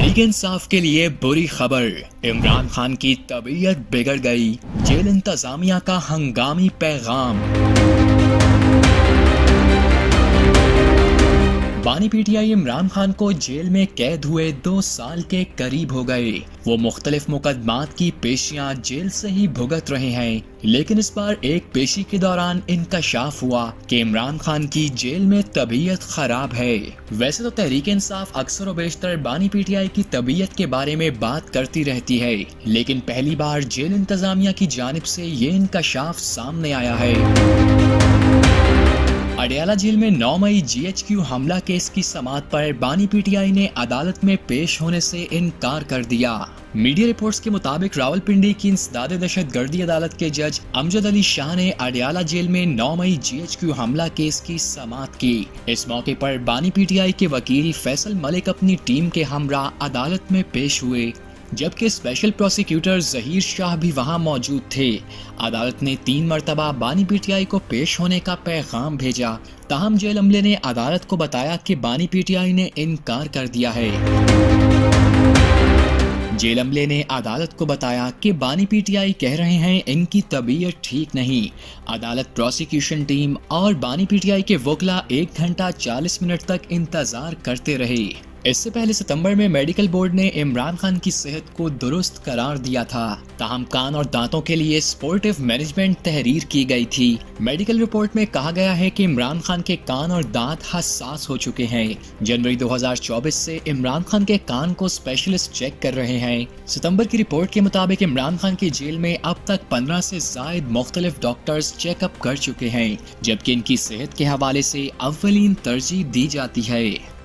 तहरीक इंसाफ के लिए बुरी खबर, इमरान खान की तबीयत बिगड़ गई, जेल इंतजामिया का हंगामी पैगाम। बानी पीटीआई इमरान खान को जेल में कैद हुए 2 साल के करीब हो गए। वो मुख्तलिफ मुकदमात की पेशियां जेल से ही भुगत रहे हैं, लेकिन इस बार एक पेशी के दौरान इंकशाफ हुआ कि इमरान खान की जेल में तबीयत खराब है। वैसे तो तहरीक इंसाफ अक्सर व बेशतर बानी पीटीआई की तबीयत के बारे में बात करती रहती है, लेकिन पहली बार जेल इंतजामिया की जानिब से ये इंकशाफ सामने आया है। अडयाला जेल में 9 मई GHQ हमला केस की समाअत पर बानी पीटीआई ने अदालत में पेश होने से इनकार कर दिया। मीडिया रिपोर्ट्स के मुताबिक रावलपिंडी की इंसदाद दहशतगर्दी अदालत के जज अमजद अली शाह ने अडयाला जेल में 9 मई GHQ हमला केस की समाअत की। इस मौके पर बानी पीटीआई के वकील फैसल मलिक अपनी टीम के हमरा अदालत में पेश हुए, जबकि स्पेशल प्रोसिक्यूटर जहीर शाह भी वहां मौजूद थे। अदालत ने 3 मरतबा बानी पीटीआई को पेश होने का पैगाम भेजा, ताहम जेल अमले ने अदालत को बताया कि बानी पीटीआई ने इनकार कर दिया है। जेल अमले ने अदालत को बताया कि बानी पीटीआई कह रहे हैं इनकी तबीयत ठीक नहीं। अदालत, प्रोसिक्यूशन टीम और बानी पीटीआई के वकला 1 घंटा 40 मिनट तक इंतजार करते रहे। इससे पहले सितंबर में मेडिकल बोर्ड ने इमरान खान की सेहत को दुरुस्त करार दिया था, ताहम कान और दांतों के लिए स्पोर्टिव मैनेजमेंट तहरीर की गई थी। मेडिकल रिपोर्ट में कहा गया है कि इमरान खान के कान और दांत हसास हो चुके हैं। जनवरी 2024 से इमरान खान के कान को स्पेशलिस्ट चेक कर रहे हैं। सितंबर की रिपोर्ट के मुताबिक इमरान खान की जेल में अब तक 15 से जायद मुख्तलिफ डॉक्टर्स चेकअप कर चुके हैं, जबकि इनकी सेहत के हवाले से अव्वलीन तरजीह दी जाती है।